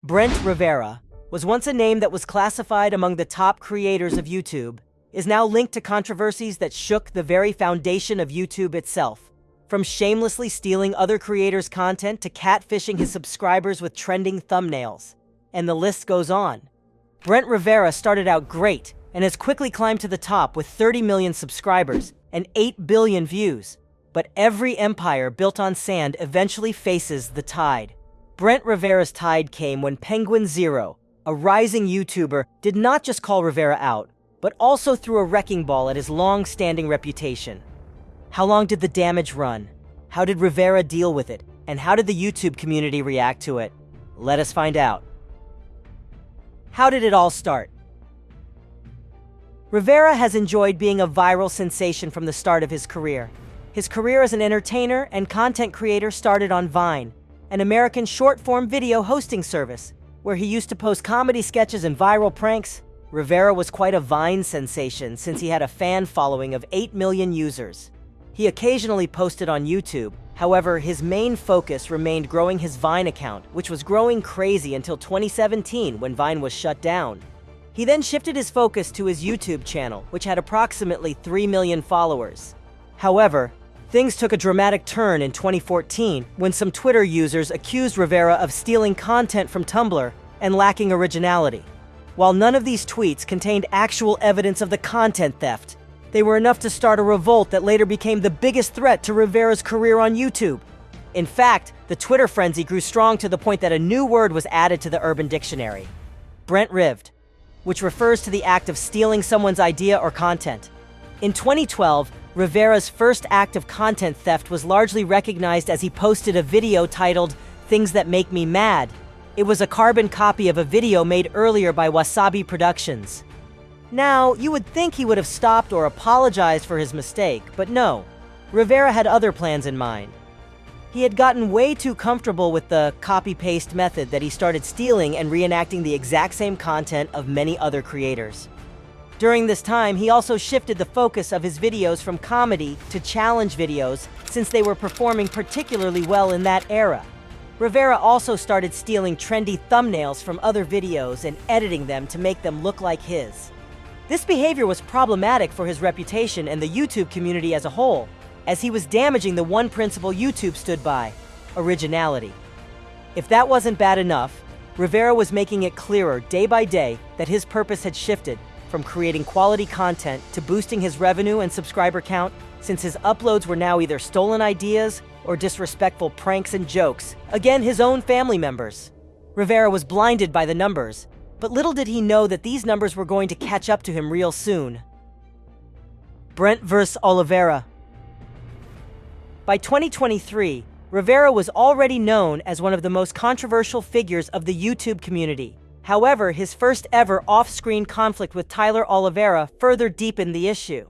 Brent Rivera was once a name that was classified among the top creators of YouTube, is now linked to controversies that shook the very foundation of YouTube itself. From shamelessly stealing other creators' content to catfishing his subscribers with trending thumbnails. And the list goes on. Brent Rivera started out great and has quickly climbed to the top with 30 million subscribers and 8 billion views. But every empire built on sand eventually faces the tide. Brent Rivera's tide came when Penguinz0, a rising YouTuber, did not just call Rivera out, but also threw a wrecking ball at his long-standing reputation. How long did the damage run? How did Rivera deal with it? And how did the YouTube community react to it? Let us find out. How did it all start? Rivera has enjoyed being a viral sensation from the start of his career. His career as an entertainer and content creator started on Vine, an American short-form video hosting service, where he used to post comedy sketches and viral pranks. Rivera was quite a Vine sensation since he had a fan following of 8 million users. He occasionally posted on YouTube. However, his main focus remained growing his Vine account, which was growing crazy until 2017 when Vine was shut down. He then shifted his focus to his YouTube channel, which had approximately 3 million followers. However, things took a dramatic turn in 2014 when some Twitter users accused Rivera of stealing content from Tumblr and lacking originality. While none of these tweets contained actual evidence of the content theft, they were enough to start a revolt that later became the biggest threat to Rivera's career on YouTube. In fact, the Twitter frenzy grew strong to the point that a new word was added to the Urban Dictionary, Brent Rived, which refers to the act of stealing someone's idea or content. In 2012, Rivera's first act of content theft was largely recognized as he posted a video titled "Things That Make Me Mad." It was a carbon copy of a video made earlier by Wasabi Productions. Now, you would think he would have stopped or apologized for his mistake, but no. Rivera had other plans in mind. He had gotten way too comfortable with the copy-paste method that he started stealing and reenacting the exact same content of many other creators. During this time, he also shifted the focus of his videos from comedy to challenge videos, since they were performing particularly well in that era. Rivera also started stealing trendy thumbnails from other videos and editing them to make them look like his. This behavior was problematic for his reputation and the YouTube community as a whole, as he was damaging the one principle YouTube stood by: originality. If that wasn't bad enough, Rivera was making it clearer day by day that his purpose had shifted from creating quality content to boosting his revenue and subscriber count, since his uploads were now either stolen ideas or disrespectful pranks and jokes, again his own family members. Rivera was blinded by the numbers, but little did he know that these numbers were going to catch up to him real soon. Brent vs. Olivera. By 2023, Rivera was already known as one of the most controversial figures of the YouTube community. However, his first ever off-screen conflict with Tyler Olivera further deepened the issue.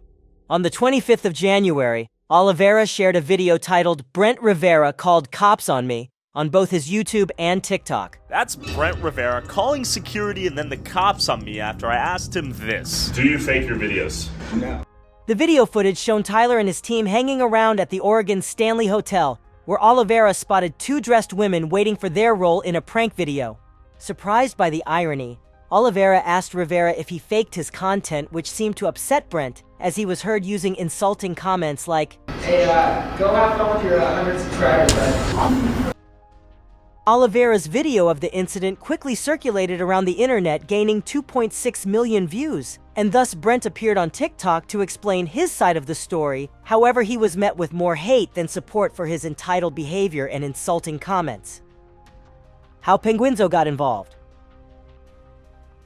On the 25th of January, Olivera shared a video titled "Brent Rivera Called Cops on Me" on both his YouTube and TikTok. That's Brent Rivera calling security and then the cops on me after I asked him this. Do you fake your videos? No. The video footage shown Tyler and his team hanging around at the Oregon Stanley Hotel, where Olivera spotted 2 dressed women waiting for their role in a prank video. Surprised by the irony, Olivera asked Rivera if he faked his content, which seemed to upset Brent, as he was heard using insulting comments like, "Hey, go have fun with your 100 subscribers, bud." Olivera's video of the incident quickly circulated around the internet, gaining 2.6 million views, and thus Brent appeared on TikTok to explain his side of the story. However, he was met with more hate than support for his entitled behavior and insulting comments. How Penguinz0 got involved.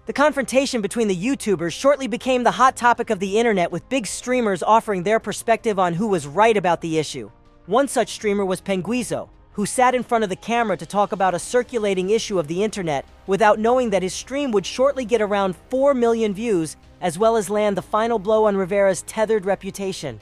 The confrontation between the YouTubers shortly became the hot topic of the internet, with big streamers offering their perspective on who was right about the issue. One such streamer was Penguinz0, who sat in front of the camera to talk about a circulating issue of the internet without knowing that his stream would shortly get around 4 million views, as well as land the final blow on Rivera's tethered reputation.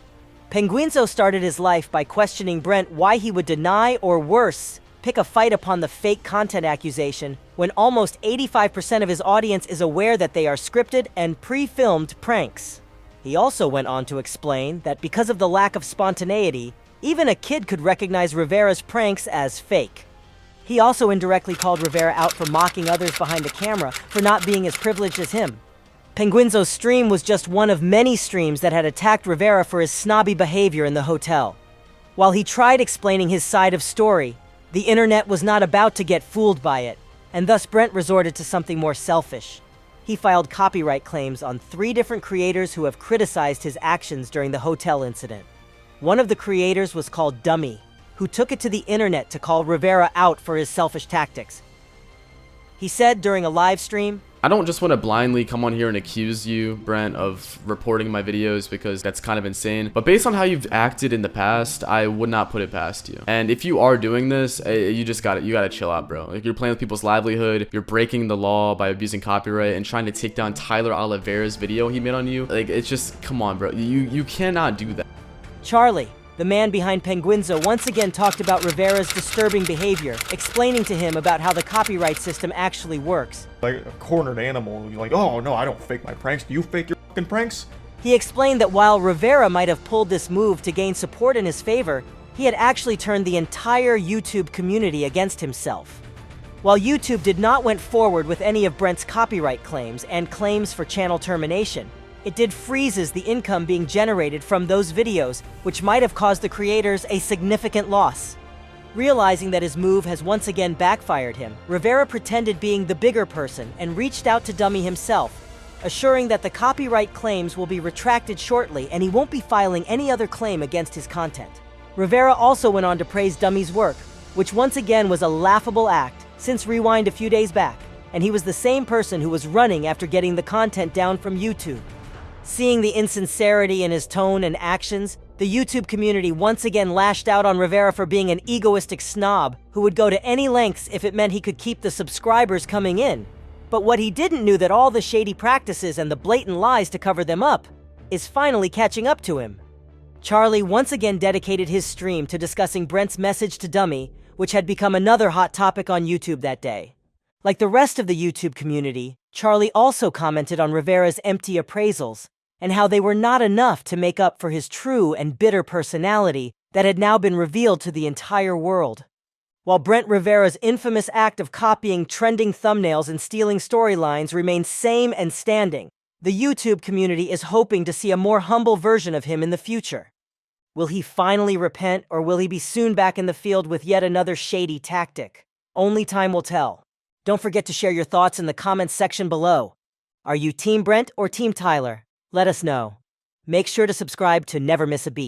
Penguinz0 started his life by questioning Brent why he would deny, or worse, pick a fight upon the fake content accusation, when almost 85% of his audience is aware that they are scripted and pre-filmed pranks. He also went on to explain that because of the lack of spontaneity, even a kid could recognize Rivera's pranks as fake. He also indirectly called Rivera out for mocking others behind the camera for not being as privileged as him. Penguinz0's stream was just one of many streams that had attacked Rivera for his snobby behavior in the hotel. While he tried explaining his side of story, the internet was not about to get fooled by it, and thus Brent resorted to something more selfish. He filed copyright claims on 3 different creators who have criticized his actions during the hotel incident. One of the creators was called Dummy, who took it to the internet to call Rivera out for his selfish tactics. He said during a live stream, I don't just want to blindly come on here and accuse you, Brent, of reporting my videos because that's kind of insane. But based on how you've acted in the past, I would not put it past you. And if you are doing this, you gotta chill out, bro. Like, you're playing with people's livelihood, you're breaking the law by abusing copyright and trying to take down Tyler Olivera's video he made on you. Like, it's just, come on, bro. You cannot do that. Charlie, the man behind Penguinz0, once again talked about Rivera's disturbing behavior, explaining to him about how the copyright system actually works. Like a cornered animal. You're like, oh no, I don't fake my pranks. Do you fake your fucking pranks? He explained that while Rivera might have pulled this move to gain support in his favor, he had actually turned the entire YouTube community against himself. While YouTube did not went forward with any of Brent's copyright claims and claims for channel termination, it did freezes the income being generated from those videos, which might have caused the creators a significant loss. Realizing that his move has once again backfired him, Rivera pretended being the bigger person and reached out to Dummy himself, assuring that the copyright claims will be retracted shortly and he won't be filing any other claim against his content. Rivera also went on to praise Dummy's work, which once again was a laughable act since Rewind a few days back, and he was the same person who was running after getting the content down from YouTube. Seeing the insincerity in his tone and actions, the YouTube community once again lashed out on Rivera for being an egoistic snob who would go to any lengths if it meant he could keep the subscribers coming in. But what he didn't know that all the shady practices and the blatant lies to cover them up is finally catching up to him. Charlie once again dedicated his stream to discussing Brent's message to Dummy, which had become another hot topic on YouTube that day. Like the rest of the YouTube community, Charlie also commented on Rivera's empty appraisals and how they were not enough to make up for his true and bitter personality that had now been revealed to the entire world. While Brent Rivera's infamous act of copying trending thumbnails and stealing storylines remains same and standing, the YouTube community is hoping to see a more humble version of him in the future. Will he finally repent, or will he be soon back in the field with yet another shady tactic? Only time will tell. Don't forget to share your thoughts in the comments section below. Are you Team Brent or Team Tyler? Let us know. Make sure to subscribe to never miss a beat.